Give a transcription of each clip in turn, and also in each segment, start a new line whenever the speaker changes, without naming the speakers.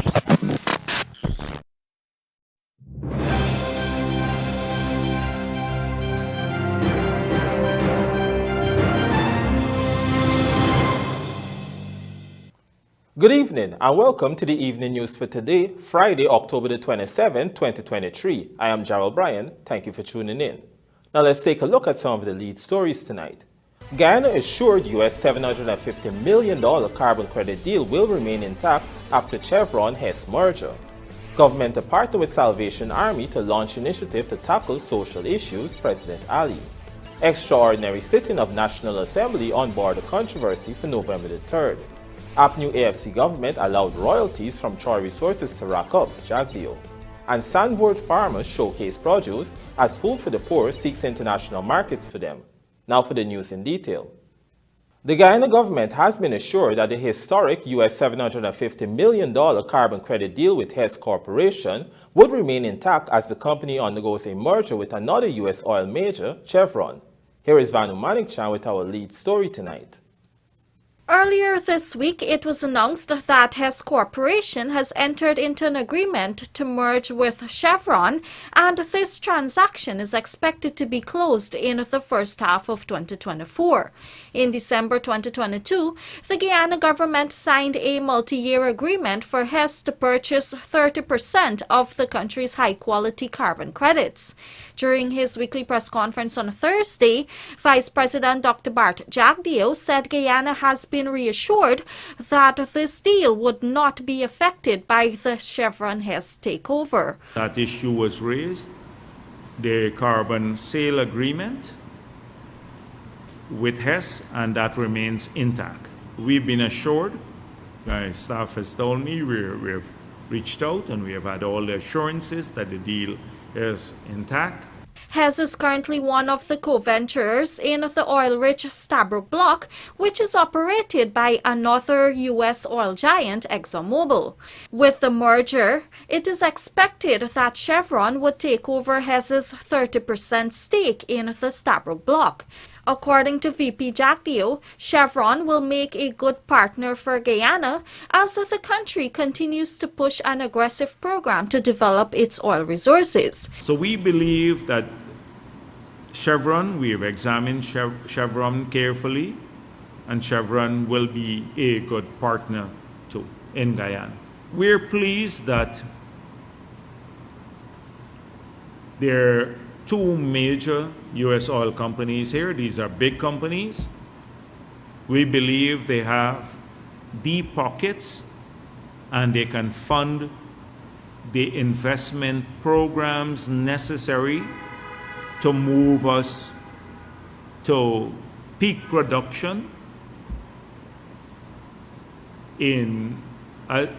Good evening and welcome to the evening news for today, Friday, October the 27th, 2023. I am Gerald Bryan. Thank you for tuning in. Now let's take a look at some of the lead stories tonight. Guyana assured US $750 million carbon credit deal will remain intact after Chevron HESS merger. Government to partner with Salvation Army to launch initiative to tackle social issues, President Ali. Extraordinary sitting of National Assembly on border controversy for November the 3rd. APNU+AFC government allowed royalties from Troy resources to rack up, JAGDEO. And SANDVOORT farmers showcase produce as food for the poor seeks international markets for them. Now for the news in detail. The Guyana government has been assured that the historic US $750 million carbon credit deal with HESS Corporation would remain intact as the company undergoes a merger with another US oil major, Chevron. Here is Vanu Manikchan with our lead story tonight.
Earlier this week, it was announced that HESS Corporation has entered into an agreement to merge with Chevron, and this transaction is expected to be closed in the first half of 2024. In December 2022, the Guyana government signed a multi-year agreement for HESS to purchase 30% of the country's high-quality carbon credits. During his weekly press conference on Thursday, Vice President Dr. Bart Jagdeo said Guyana has been reassured that this deal would not be affected by the Chevron HESS takeover.
That issue was raised, the carbon sale agreement with HESS, and that remains intact. We've been assured, my staff has told me, we've reached out and we have had all the assurances that the deal is intact.
HESS is currently one of the co-venturers in the oil-rich Stabroek Block, which is operated by another U.S. oil giant, ExxonMobil. With the merger, it is expected that Chevron would take over HESS's 30% stake in the Stabroek Block. According to VP Jagdeo, Chevron will make a good partner for Guyana as the country continues to push an aggressive program to develop its oil resources.
So we believe that Chevron, we have examined Chevron carefully, and Chevron will be a good partner too in Guyana. We're pleased that there are two major U.S. oil companies here. These are big companies. We believe they have deep pockets and they can fund the investment programs necessary to move us to peak production at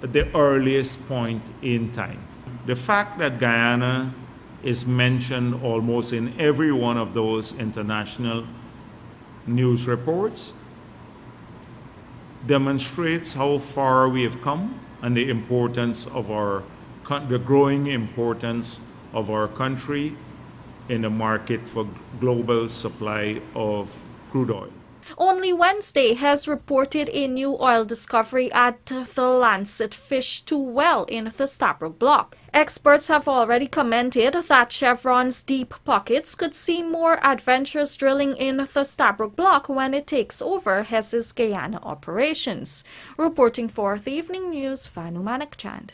the earliest point in time. The fact that Guyana is mentioned almost in every one of those international news reports demonstrates how far we have come and the importance of the growing importance of our country in the market for global supply of crude oil.
Only Wednesday has reported a new oil discovery at the Lancet Fish 2 well in the Stabroek Block. Experts have already commented that Chevron's deep pockets could see more adventurous drilling in the Stabroek Block when it takes over HESS's Guyana operations. Reporting for the Evening News, Vanu Manikchan.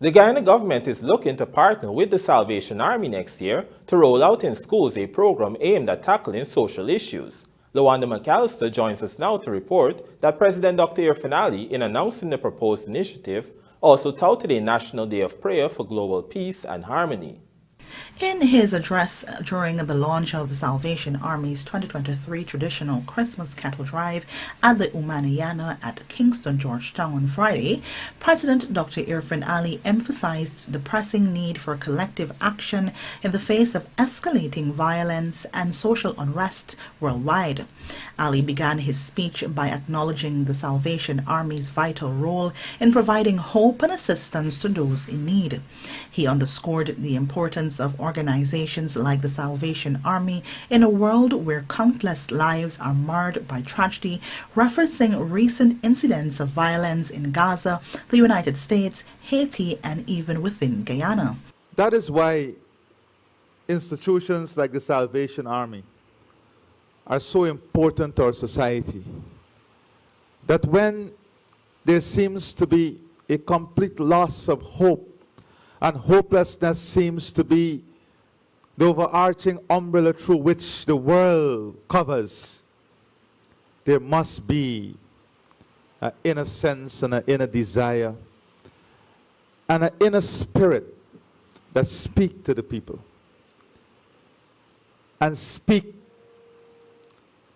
The Guyana government is looking to partner with the Salvation Army next year to roll out in schools a program aimed at tackling social issues. Lawanda McAllister joins us now to report that President Dr. Irfaan Ali, in announcing the proposed initiative, also touted a National Day of Prayer for global peace and harmony.
In his address during the launch of the Salvation Army's 2023 traditional Christmas cattle drive at the Umaniyana at Kingston, Georgetown on Friday, President Dr. Irfaan Ali emphasized the pressing need for collective action in the face of escalating violence and social unrest worldwide. Ali began his speech by acknowledging the Salvation Army's vital role in providing hope and assistance to those in need. He underscored the importance efforts of organizations like the Salvation Army in a world where countless lives are marred by tragedy, referencing recent incidents of violence in Gaza, the United States, Haiti, and even within Guyana.
That is why institutions like the Salvation Army are so important to our society. That when there seems to be a complete loss of hope, and hopelessness seems to be the overarching umbrella through which the world covers, there must be an inner sense and an inner desire and an inner spirit that speak to the people and speak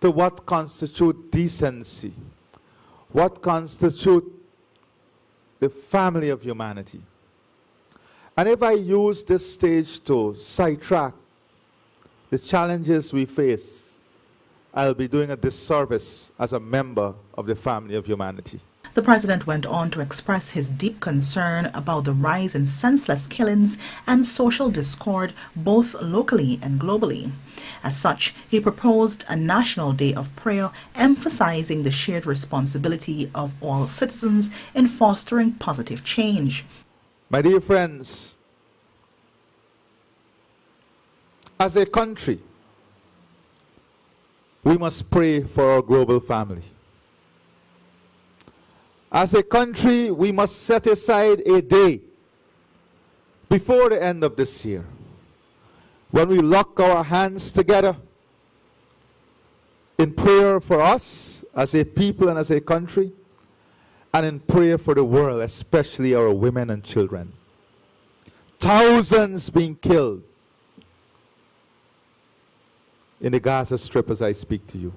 to what constitutes decency, what constitutes the family of humanity. And if I use this stage to sidetrack the challenges we face, I'll be doing a disservice as a member of the family of humanity.
The president went on to express his deep concern about the rise in senseless killings and social discord both locally and globally. As such, he proposed a national day of prayer emphasizing the shared responsibility of all citizens in fostering positive change.
My dear friends, as a country, we must pray for our global family. As a country, we must set aside a day before the end of this year when we lock our hands together in prayer for us as a people and as a country, and in prayer for the world, especially our women and children. Thousands being killed in the Gaza Strip as I speak to you.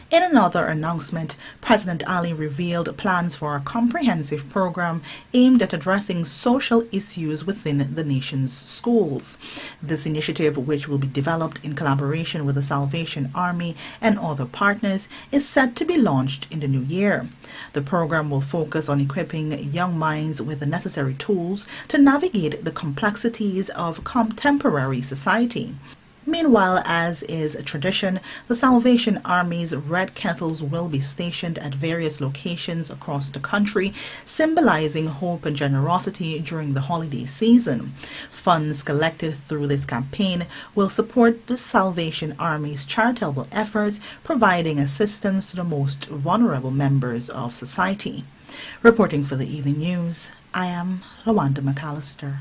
In another announcement, President Ali revealed plans for a comprehensive program aimed at addressing social issues within the nation's schools. This initiative, which will be developed in collaboration with the Salvation Army and other partners, is set to be launched in the new year. The program will focus on equipping young minds with the necessary tools to navigate the complexities of contemporary society. Meanwhile, as is a tradition, the Salvation Army's red kettles will be stationed at various locations across the country, symbolizing hope and generosity during the holiday season. Funds collected through this campaign will support the Salvation Army's charitable efforts, providing assistance to the most vulnerable members of society. Reporting for the Evening News, I am Lawanda McAllister.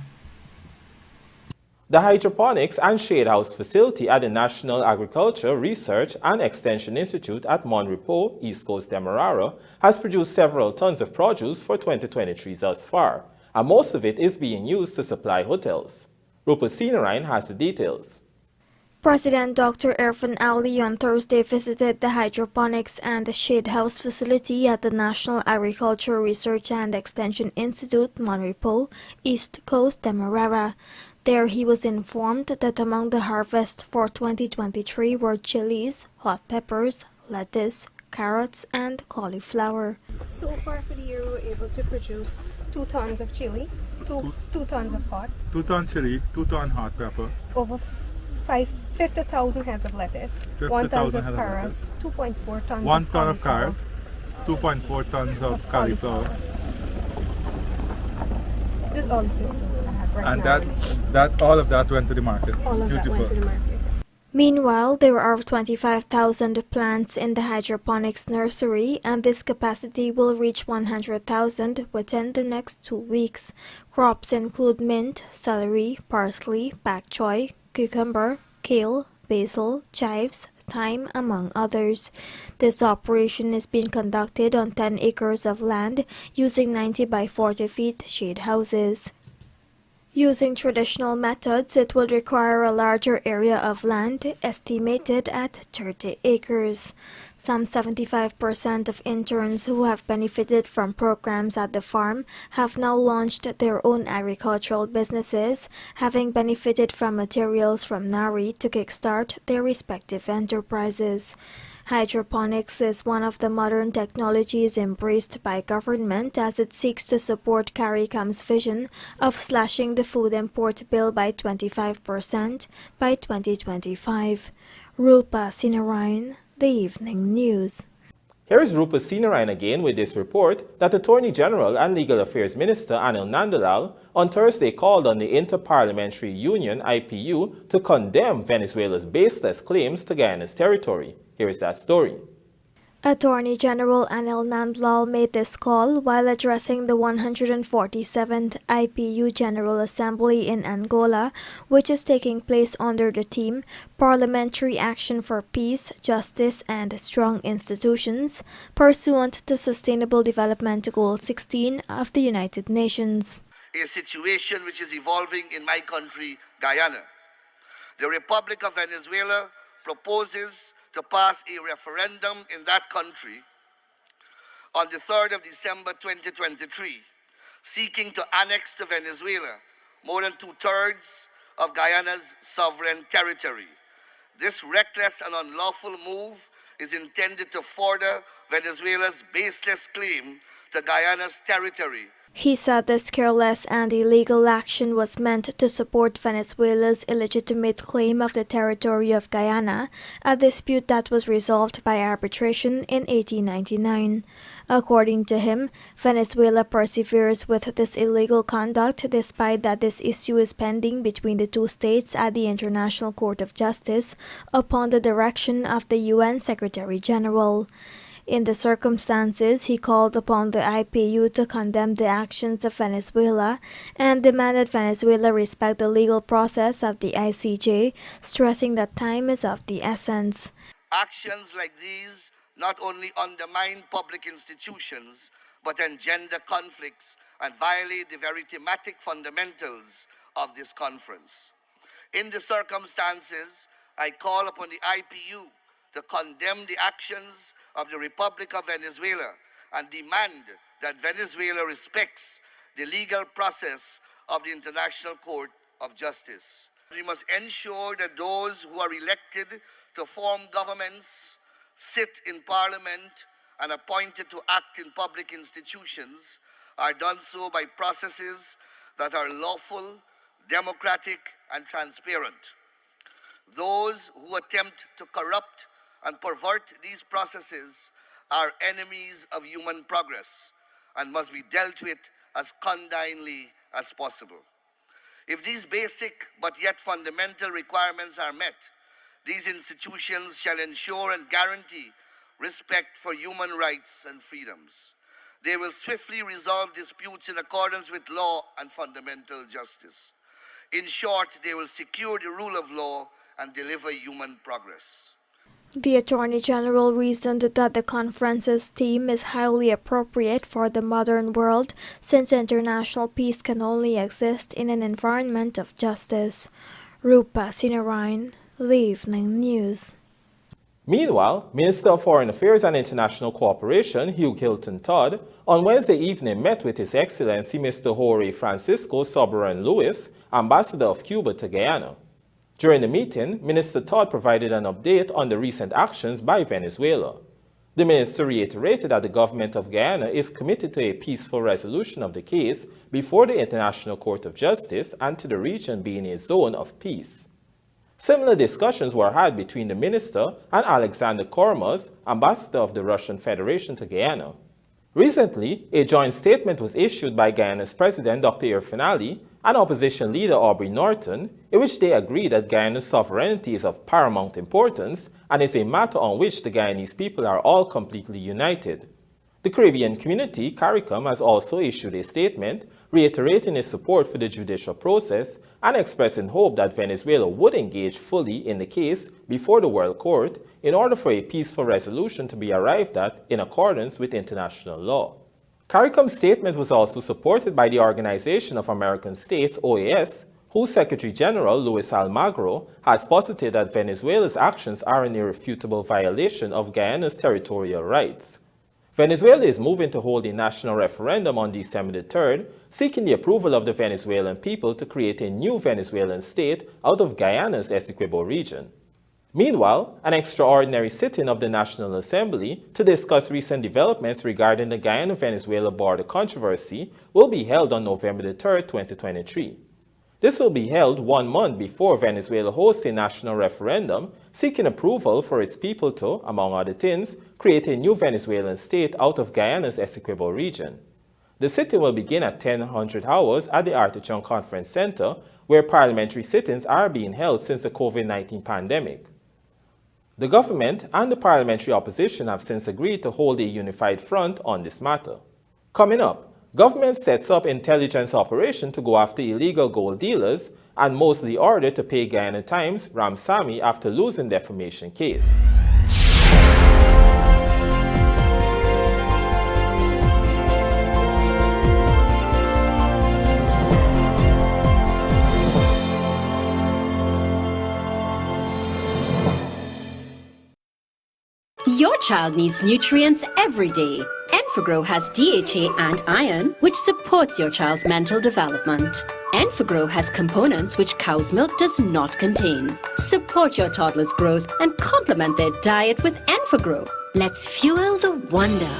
The hydroponics and shade house facility at the National Agriculture Research and Extension Institute at Mon Repos, East Coast Demerara, has produced several tons of produce for 2023 thus far, and most of it is being used to supply hotels. Rupert Sinarine has the details.
President Dr. Irfan Ali on Thursday visited the hydroponics and shade house facility at the National Agriculture Research and Extension Institute, Mon Repos, East Coast Demerara. There he was informed that among the harvest for 2023 were chilies, hot peppers, lettuce, carrots, and cauliflower.
So far for the year, we were able to produce 2 tons of chili, 2 tons of hot.
2 ton chili, 2 ton hot pepper.
Over 50,000 heads of lettuce, 1 ton of carrots, 2.4 tons
1
of
ton of carrot,
cauliflower.
2.4 tons of cauliflower.
This is all the systems I have right
And
now.
all of that went to the market.
All of that went to the market.
Meanwhile, there are 25,000 plants in the hydroponics nursery, and this capacity will reach 100,000 within the next 2 weeks. Crops include mint, celery, parsley, pak choy, cucumber, kale, basil, chives, thyme, among others. This operation is being conducted on 10 acres of land using 90 by 40 feet shade houses. Using traditional methods, it would require a larger area of land, estimated at 30 acres. Some 75% of interns who have benefited from programs at the farm have now launched their own agricultural businesses, having benefited from materials from NARI to kickstart their respective enterprises. Hydroponics is one of the modern technologies embraced by government as it seeks to support CARICOM's vision of slashing the food import bill by 25% by 2025. Rupa Sinarayan, The Evening News.
Here is Rupa Sinarayan again with this report that Attorney General and Legal Affairs Minister Anil Nandalal on Thursday called on the Inter-Parliamentary Union IPU to condemn Venezuela's baseless claims to Guyana's territory. Here is that story.
Attorney General Anil Nandalal made this call while addressing the 147th IPU General Assembly in Angola, which is taking place under the theme Parliamentary Action for Peace, Justice and Strong Institutions, pursuant to Sustainable Development Goal 16 of the United Nations.
A situation which is evolving in my country, Guyana. The Republic of Venezuela proposes to pass a referendum in that country on the 3rd of December 2023, seeking to annex to Venezuela more than 2/3 of Guyana's sovereign territory. This reckless and unlawful move is intended to further Venezuela's baseless claim to Guyana's territory.
He said this careless and illegal action was meant to support Venezuela's illegitimate claim of the territory of Guyana, a dispute that was resolved by arbitration in 1899. According to him, Venezuela perseveres with this illegal conduct despite that this issue is pending between the two states at the International Court of Justice upon the direction of the UN Secretary General. In the circumstances, he called upon the IPU to condemn the actions of Venezuela and demanded Venezuela respect the legal process of the ICJ, stressing that time is of the essence.
Actions like these not only undermine public institutions, but engender conflicts and violate the very thematic fundamentals of this conference. In the circumstances, I call upon the IPU to condemn the actions of the Republic of Venezuela and demand that Venezuela respects the legal process of the International Court of Justice. We must ensure that those who are elected to form governments, sit in parliament, and appointed to act in public institutions are done so by processes that are lawful, democratic, and transparent. Those who attempt to corrupt and pervert these processes are enemies of human progress and must be dealt with as condignly as possible. If these basic but yet fundamental requirements are met, these institutions shall ensure and guarantee respect for human rights and freedoms. They will swiftly resolve disputes in accordance with law and fundamental justice. In short, they will secure the rule of law and deliver human progress.
The Attorney General reasoned that the conference's theme is highly appropriate for the modern world since international peace can only exist in an environment of justice. Rupa Sinarayan, The Evening News.
Meanwhile, Minister of Foreign Affairs and International Cooperation, Hugh Hilton Todd, on Wednesday evening met with His Excellency Mr. Jorge Francisco Soberan Luis, Ambassador of Cuba to Guyana. During the meeting, Minister Todd provided an update on the recent actions by Venezuela. The minister reiterated that the government of Guyana is committed to a peaceful resolution of the case before the International Court of Justice and to the region being a zone of peace. Similar discussions were had between the minister and Alexander Kormaz, ambassador of the Russian Federation to Guyana. Recently, a joint statement was issued by Guyana's President Dr. Irfaan Ali and opposition leader Aubrey Norton, in which they agree that Guyana's sovereignty is of paramount importance and is a matter on which the Guyanese people are all completely united. The Caribbean Community, CARICOM, has also issued a statement reiterating its support for the judicial process and expressing hope that Venezuela would engage fully in the case before the World Court in order for a peaceful resolution to be arrived at in accordance with international law. CARICOM's statement was also supported by the Organization of American States, OAS, whose Secretary General, Luis Almagro, has posited that Venezuela's actions are an irrefutable violation of Guyana's territorial rights. Venezuela is moving to hold a national referendum on December 3rd, seeking the approval of the Venezuelan people to create a new Venezuelan state out of Guyana's Essequibo region. Meanwhile, an extraordinary sitting of the National Assembly to discuss recent developments regarding the Guyana-Venezuela border controversy will be held on November 3, 2023. This will be held 1 month before Venezuela hosts a national referendum seeking approval for its people to, among other things, create a new Venezuelan state out of Guyana's Essequibo region. The sitting will begin at 10:00 hours at the Artichon Conference Center, where parliamentary sittings are being held since the COVID-19 pandemic. The government and the parliamentary opposition have since agreed to hold a unified front on this matter. Coming up, government sets up intelligence operation to go after illegal gold dealers, and Mosley ordered to pay Guyana Times Ramsamy after losing defamation case.
Your child needs nutrients every day. Enfagrow has DHA and iron, which supports your child's mental development. Enfagrow has components which cow's milk does not contain. Support your toddler's growth and complement their diet with Enfagrow. Let's fuel the wonder.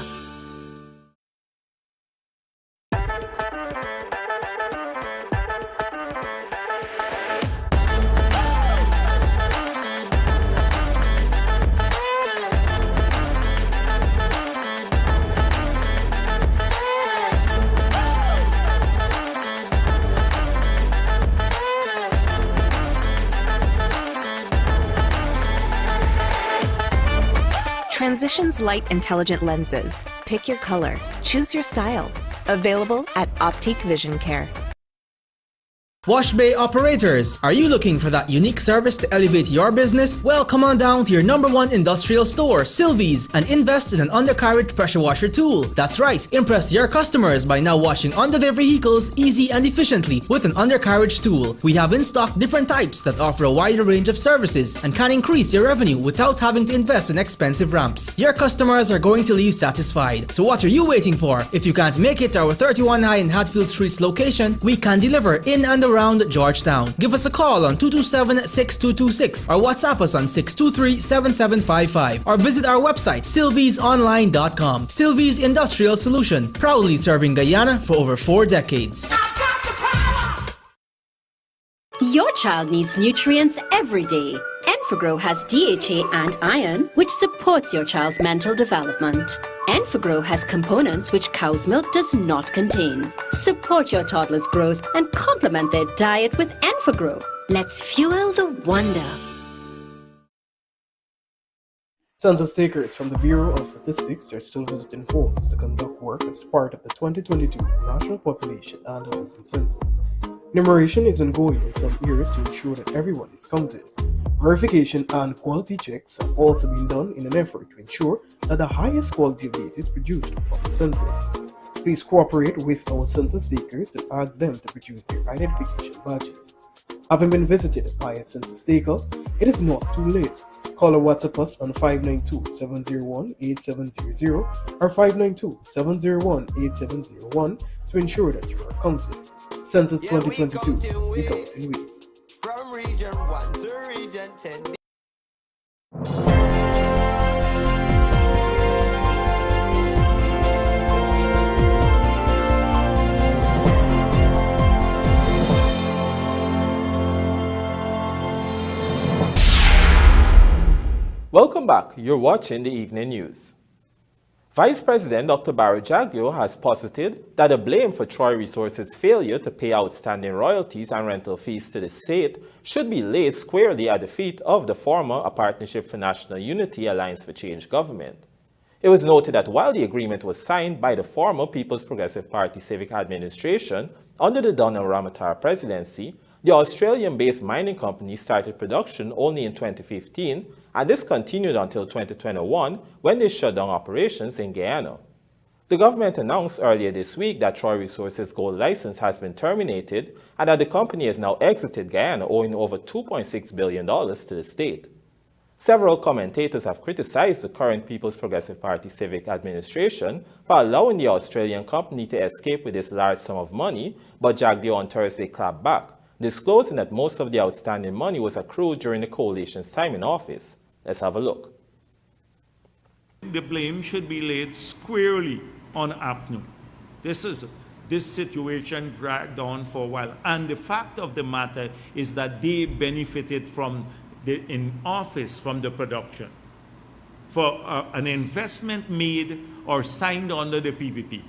Transitions Light Intelligent Lenses. Pick your color. Choose your style. Available at Optique Vision Care.
Wash bay operators, are you looking for that unique service to elevate your business? Well, come on down to your #1 industrial store, Sylvie's, and invest in an undercarriage pressure washer tool. That's right, impress your customers by now washing under their vehicles easy and efficiently with an undercarriage tool. We have in stock different types that offer a wider range of services and can increase your revenue without having to invest in expensive ramps. Your customers are going to leave satisfied. So what are you waiting for? If you can't make it to our 31 High in Hatfield Streets location, we can deliver in and around Georgetown. Give us a call on 227-6226 or WhatsApp us on 623-7755 or visit our website sylviesonline.com. Sylvie's Industrial Solution, proudly serving Guyana for over 4 decades.
Your child needs nutrients every day. Enfagrow has DHA and iron, which supports your child's mental development. Enfagrow has components which cow's milk does not contain. Support your toddler's growth and complement their diet with Enfagrow. Let's fuel the wonder.
Census takers from the Bureau of Statistics are still visiting homes to conduct work as part of the 2022 National Population and Housing Census. Enumeration is ongoing in some areas to ensure that everyone is counted. Verification and quality checks have also been done in an effort to ensure that the highest quality of data is produced from the census. Please cooperate with our census takers and ask them to produce their identification badges. Having been visited by a census taker, it is not too late. Call or WhatsApp us on 592-701-8700 or 592-701-8701 to ensure that you are counted. Census 2022, we count in we.
From region 1 to region 10.
Welcome back. You're watching the Evening News. Vice President Dr. Jago has posited that the blame for Troy Resources' failure to pay outstanding royalties and rental fees to the state should be laid squarely at the feet of the former A Partnership for National Unity Alliance for Change government. It was noted that while the agreement was signed by the former People's Progressive Party Civic Administration under the Donald Ramatara presidency, the Australian-based mining company started production only in 2015, and this continued until 2021 when they shut down operations in Guyana. The government announced earlier this week that Troy Resources' gold license has been terminated and that the company has now exited Guyana, owing over $2.6 billion to the state. Several commentators have criticized the current People's Progressive Party Civic Administration for allowing the Australian company to escape with this large sum of money, but JAGDEO on Thursday clapped back, disclosing that most of the outstanding money was accrued during the coalition's time in office. Let's have a look.
The blame should be laid squarely on APNU. This situation dragged on for a while. And the fact of the matter is that they benefited from in office from the production for an investment made or signed under the PPP.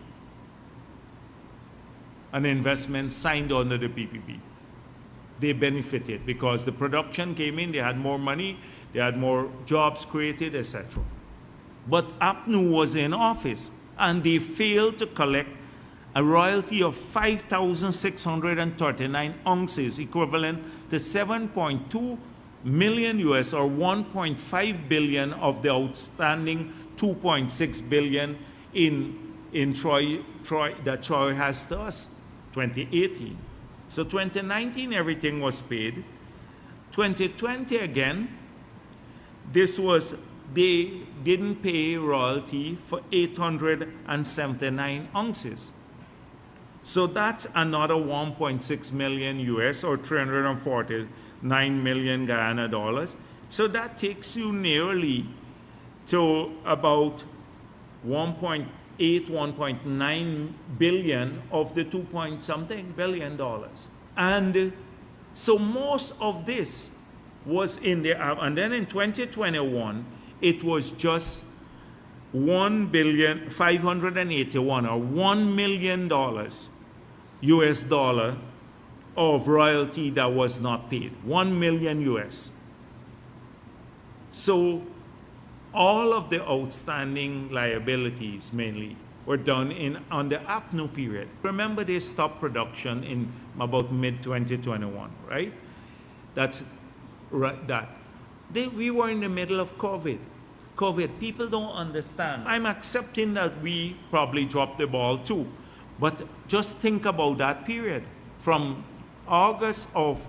An investment signed under the PPP. They benefited because the production came in, they had more money, they had more jobs created, etc. But APNU was in office and they failed to collect a royalty of 5,639 ounces, equivalent to 7.2 million US or 1.5 billion of the outstanding 2.6 billion in Troy that Troy has to us, 2018. So 2019, everything was paid. 2020 again, they didn't pay royalty for 879 ounces. So that's another 1.6 million US or 349 million Guyana dollars. So that takes you nearly to about 1.8, 1.9 billion of the 2-point-something billion dollars. And so most of this was in there. And then in 2021, it was just 1,581 or $1 million US dollar of royalty that was not paid. 1 million US. So all of the outstanding liabilities mainly were done on the APNU period. Remember, they stopped production in about mid-2021, right? That's right. We were in the middle of COVID. People don't understand. I'm accepting that we probably dropped the ball too, but just think about that period from August of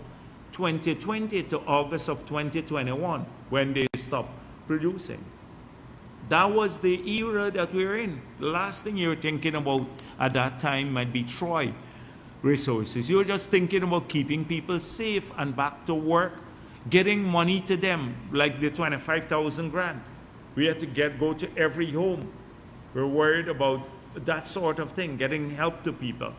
2020 to August of 2021 when they stopped producing. That was the era that we were in. The last thing you were thinking about at that time might be Troy resources. You were just thinking about keeping people safe and back to work, getting money to them, like the 25,000 grant. We had to go to every home. We're worried about that sort of thing, getting help to people.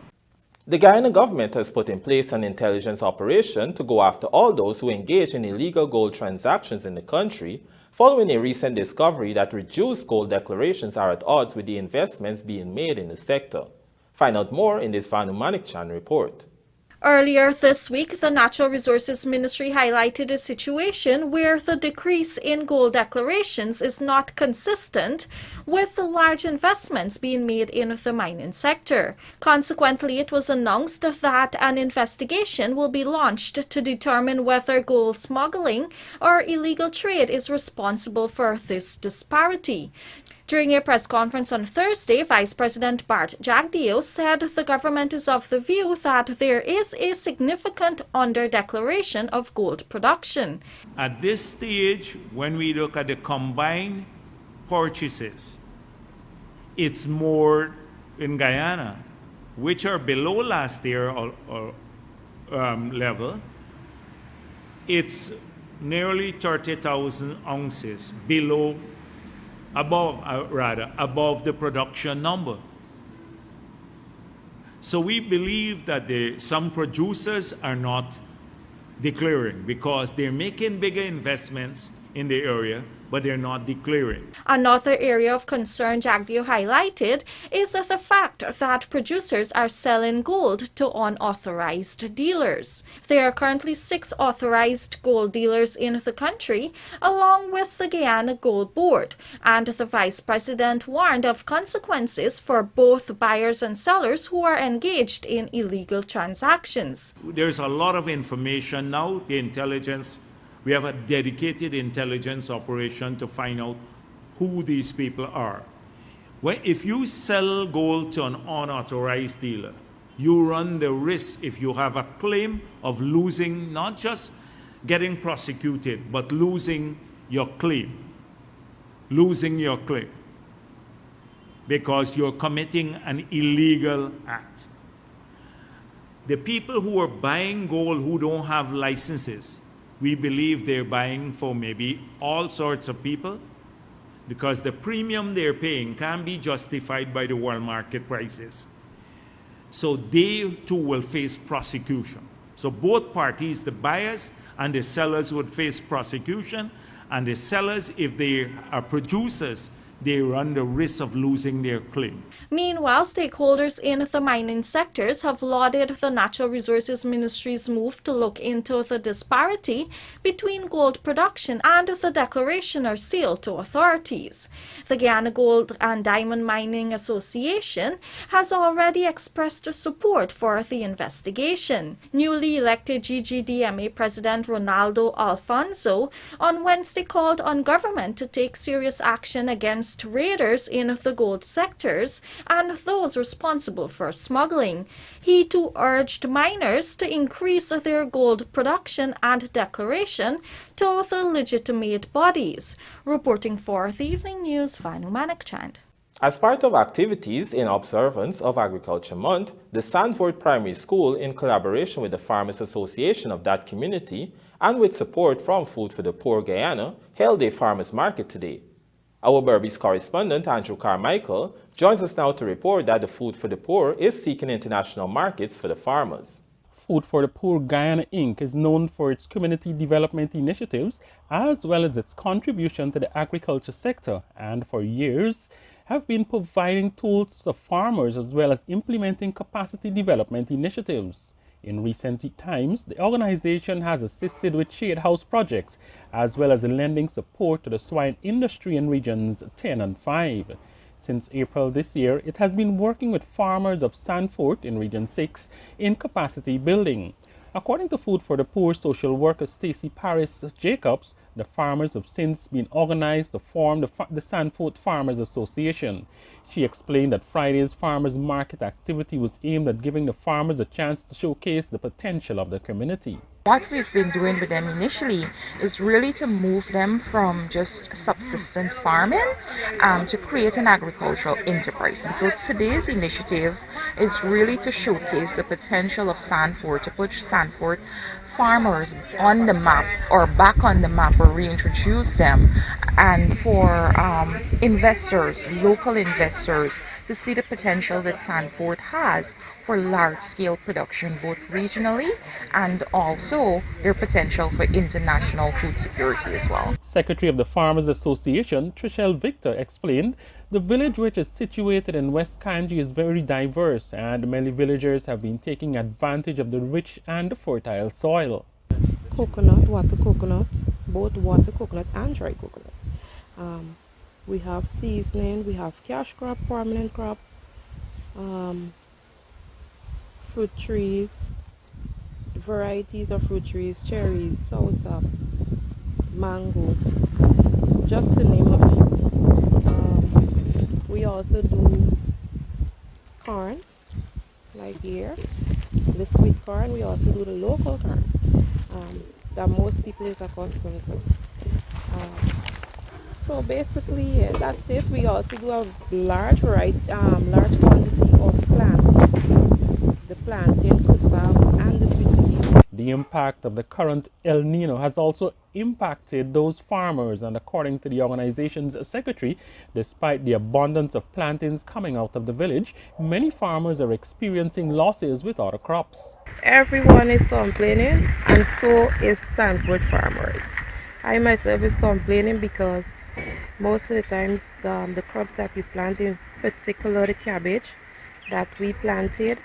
The Guyana government has put in place an intelligence operation to go after all those who engage in illegal gold transactions in the country, following a recent discovery that reduced gold declarations are at odds with the investments being made in the sector. Find out more in this Vanu Manikchan report.
Earlier this week, the Natural Resources Ministry highlighted a situation where the decrease in gold declarations is not consistent with the large investments being made in the mining sector. Consequently, it was announced that an investigation will be launched to determine whether gold smuggling or illegal trade is responsible for this disparity. During a press conference on Thursday, Vice President Bart Jagdeo said the government is of the view that there is a significant under-declaration of gold production.
At this stage, when we look at the combined purchases, it's more in Guyana, which are below last year level. It's nearly 30,000 ounces above the production number. So we believe that some producers are not declaring because they're making bigger investments in the area, but they're not declaring.
Another area of concern Jagdeo highlighted is the fact that producers are selling gold to unauthorized dealers. There are currently 6 authorized gold dealers in the country, along with the Guyana Gold Board, and the Vice President warned of consequences for both buyers and sellers who are engaged in illegal transactions.
There's a lot of information now, the intelligence. We have a dedicated intelligence operation to find out who these people are. If you sell gold to an unauthorized dealer, you run the risk, if you have a claim, of losing, not just getting prosecuted, but losing your claim. Losing your claim. Because you're committing an illegal act. The people who are buying gold who don't have licenses, we believe they're buying for maybe all sorts of people, because the premium they're paying can be justified by the world market prices. So they too will face prosecution. So both parties, the buyers and the sellers, would face prosecution, and the sellers, if they are producers, they run the risk of losing their claim.
Meanwhile, stakeholders in the mining sectors have lauded the Natural Resources Ministry's move to look into the disparity between gold production and the declaration or sale to authorities. The Guyana Gold and Diamond Mining Association has already expressed support for the investigation. Newly elected GGDMA President Ronaldo Alfonso on Wednesday called on government to take serious action against raiders in the gold sectors and those responsible for smuggling. He too urged miners to increase their gold production and declaration to the legitimate bodies. Reporting for the Evening News, Vanu Manakchand.
As part of activities in observance of Agriculture Month, the SANDVOORT Primary School, in collaboration with the Farmers Association of that community and with support from Food for the Poor Guyana, held a farmers market today. Our Berbice correspondent, Andrew Carmichael, joins us now to report that the Food for the Poor is seeking international markets for the farmers.
Food for the Poor Guyana Inc. is known for its community development initiatives as well as its contribution to the agriculture sector, and for years have been providing tools to farmers as well as implementing capacity development initiatives. In recent times, the organization has assisted with shade house projects as well as lending support to the swine industry in regions 10 and 5. Since April this year, it has been working with farmers of SANDVOORT in Region 6 in capacity building. According to Food for the Poor social worker Stacey Paris Jacobs, the farmers have since been organized to form the SANDVOORT Farmers Association. She explained that Friday's farmers market activity was aimed at giving the farmers a chance to showcase the potential of the community.
What we've been doing with them initially is really to move them from just subsistent farming to create an agricultural enterprise. And so today's initiative is really to showcase the potential of SANDVOORT, to put SANDVOORT farmers on the map or back on the map or reintroduce them, and for investors, local investors, to see the potential that SANDVOORT has for large-scale production both regionally and also their potential for international food security as well.
Secretary of the Farmers Association, Trishelle Victor, explained the village, which is situated in West Kanji, is very diverse, and many villagers have been taking advantage of the rich and fertile soil.
Coconut, water coconut, both water coconut and dry coconut. We have seasoning, we have cash crop, permanent crop, fruit trees, varieties of fruit trees, cherries, soursop, mango, just to name a few. We also do corn, like here, the sweet corn. We also do the local corn that most people is accustomed to. So basically, yeah, that's it. We also do a large quantity of plantain, the plantain, cassava, and the sweet potato.
The impact of the current El Nino has also impacted those farmers, and according to the organization's secretary, despite the abundance of plantains coming out of the village, many farmers are experiencing losses with other crops.
Everyone is complaining, and so is SANDVOORT farmers. I myself is complaining because most of the times the crops that we plant, in particular the cabbage that we planted,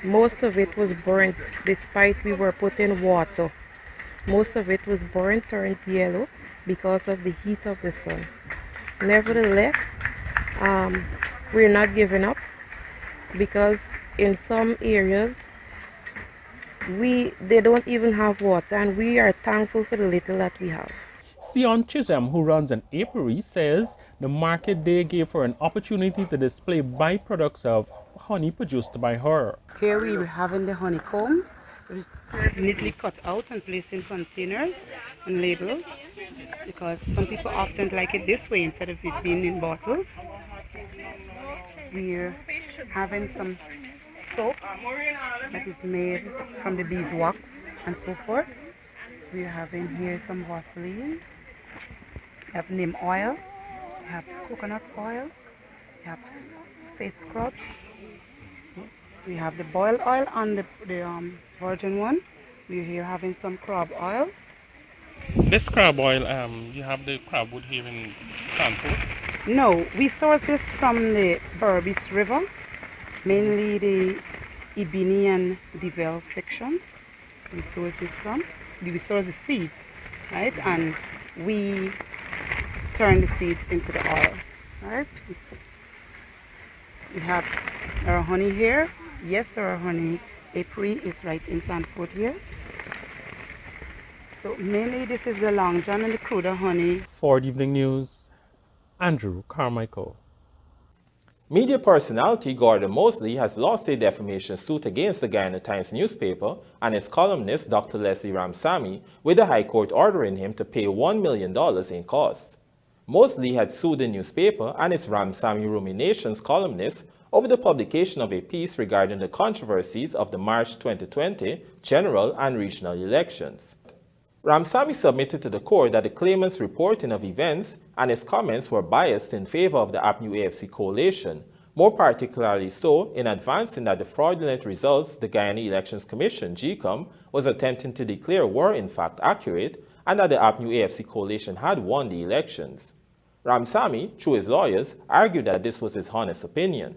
most of it was burnt despite we were putting water. Most of it was burnt, turned yellow because of the heat of the sun. Nevertheless, we're not giving up, because in some areas they don't even have water, and we are thankful for the little that we have.
Sion Chisholm, who runs an apiary, says the market day gave her an opportunity to display byproducts of honey produced by her.
Here we were having the honeycombs neatly cut out and placed in containers and labeled, because some people often like it this way instead of it being in bottles. We're having some soaps that is made from the beeswax and so forth. We have in here some Vaseline. We have neem oil. We have coconut oil. We have face scrubs. We have the boiled oil and the virgin one. We're here having some crab oil.
This crab oil, you have the crab wood here in Sanford?
No, we source this from the Burbis River, mainly the Ibini and Deville section. We source this from. We source the seeds, right? And we turn the seeds into the oil, right? We have our honey here. Yes, our honey apiary is right in Sanford here. So mainly this is the Long John and the Cruda honey.
For the evening news, Andrew Carmichael.
Media personality Gordon Mosley has lost a defamation suit against the Guyana Times newspaper and its columnist Dr. Leslie Ramsamy, with the High Court ordering him to pay $1 million in costs. Mosley had sued the newspaper and its Ramsamy Ruminations columnist over the publication of a piece regarding the controversies of the March 2020 general and regional elections. Ramsamy submitted to the court that the claimant's reporting of events and his comments were biased in favor of the APNU+AFC coalition, more particularly so in advancing that the fraudulent results the Guyana Elections Commission, GECOM, was attempting to declare were in fact accurate and that the APNU+AFC coalition had won the elections. Ramsamy, through his lawyers, argued that this was his honest opinion.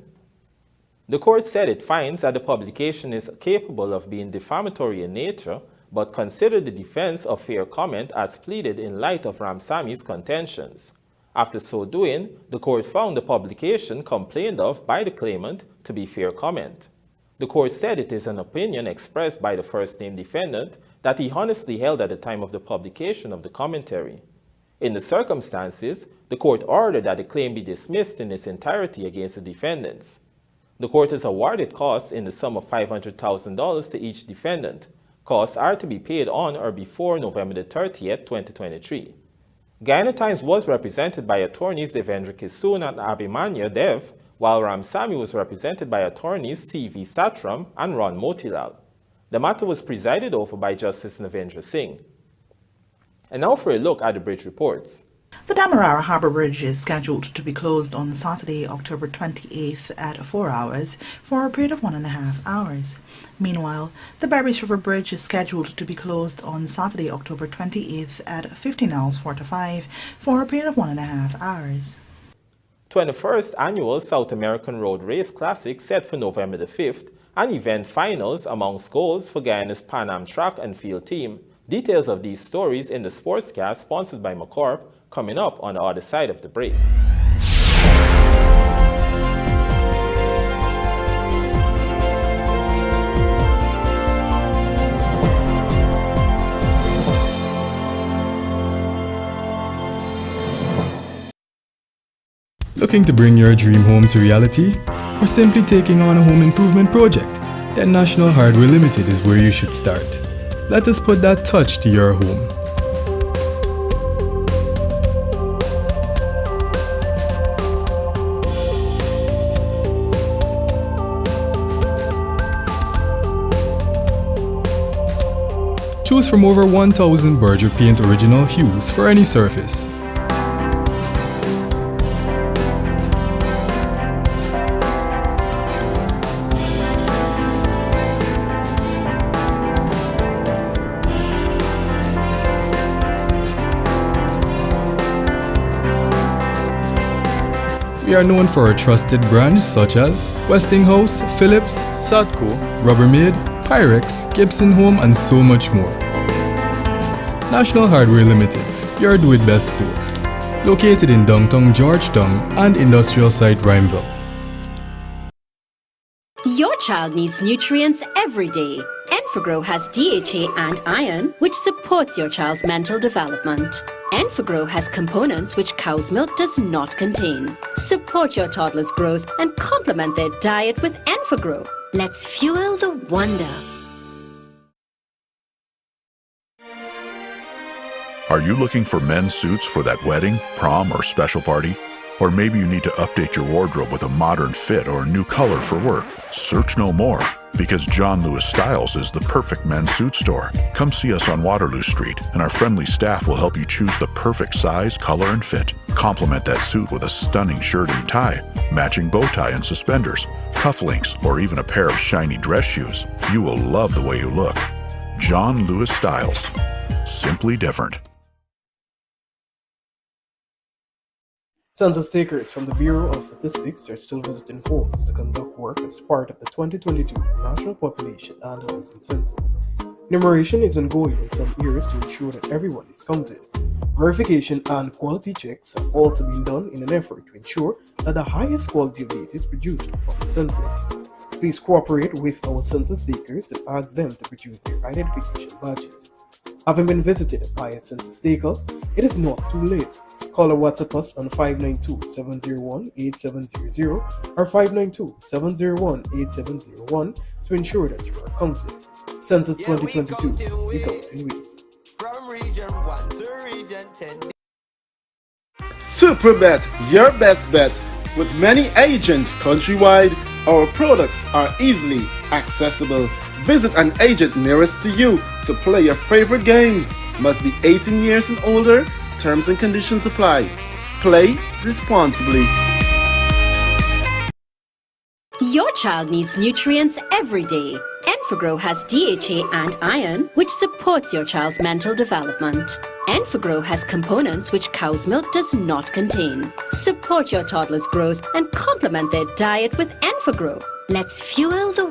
The court said it finds that the publication is capable of being defamatory in nature, but considered the defense of fair comment as pleaded in light of Ramsamy's contentions. After so doing, the court found the publication complained of by the claimant to be fair comment. The court said it is an opinion expressed by the first-named defendant that he honestly held at the time of the publication of the commentary. In the circumstances, the court ordered that the claim be dismissed in its entirety against the defendants. The court has awarded costs in the sum of $500,000 to each defendant. Costs are to be paid on or before November 30th, 2023. Guyana Times was represented by attorneys Devendra Kisoon and Abhimanya Dev, while Ramsamy was represented by attorneys C.V. Satram and Ron Motilal. The matter was presided over by Justice Navendra Singh. And now for a look at the bridge reports.
The Damarara Harbour Bridge is scheduled to be closed on Saturday, October 28th at 4 hours for a period of 1.5 hours. Meanwhile, the Berbice River Bridge is scheduled to be closed on Saturday, October 28th at 15 hours 45 for a period of 1.5 hours.
21st Annual South American Road Race Classic set for November the 5th and event finals amongst goals for Guyana's Pan Am track and field team. Details of these stories in the Sportscast sponsored by McCorp coming up on the other side of the break.
Looking to bring your dream home to reality? Or simply taking on a home improvement project? Then National Hardware Limited is where you should start. Let us put that touch to your home. Choose from over 1,000 Berger Paint original hues for any surface. We are known for our trusted brands such as Westinghouse, Philips, Sadco, Rubbermaid, Pyrex, Gibson Home, and so much more. National Hardware Limited, your do-it-best store. Located in downtown Georgetown and industrial site Rhymeville.
Your child needs nutrients every day. Enfagrow has DHA and iron, which supports your child's mental development. Enfagrow has components which cow's milk does not contain. Support your toddler's growth and complement their diet with Enfagrow. Let's fuel the wonder.
Are you looking for men's suits for that wedding, prom, or special party? Or maybe you need to update your wardrobe with a modern fit or a new color for work. Search no more, because John Lewis Styles is the perfect men's suit store. Come see us on Waterloo Street, and our friendly staff will help you choose the perfect size, color, and fit. Complement that suit with a stunning shirt and tie, matching bow tie and suspenders, cufflinks, or even a pair of shiny dress shoes. You will love the way you look. John Lewis Styles. Simply different.
Census takers from the Bureau of Statistics are still visiting homes to conduct work as part of the 2022 National Population and Housing Census. Enumeration is ongoing in some areas to ensure that everyone is counted. Verification and quality checks have also been done in an effort to ensure that the highest quality of data is produced from the census. Please cooperate with our census takers and ask them to produce their identification badges. Having been visited by a census taker, it is not too late. Call or WhatsApp us on 592-701-8700 or 592-701-8701 to ensure that you are counted. Census 2022, we counting with.
From region 1 to region 10.
Superbet, your best bet. With many agents countrywide, our products are easily accessible. Visit an agent nearest to you to play your favorite games. Must be 18 years and older. Terms and conditions apply. Play responsibly.
Your child needs nutrients every day. Enfagrow has DHA and iron, which supports your child's mental development. Enfagrow has components which cow's milk does not contain. Support your toddler's growth and complement their diet with Enfagrow. Let's fuel the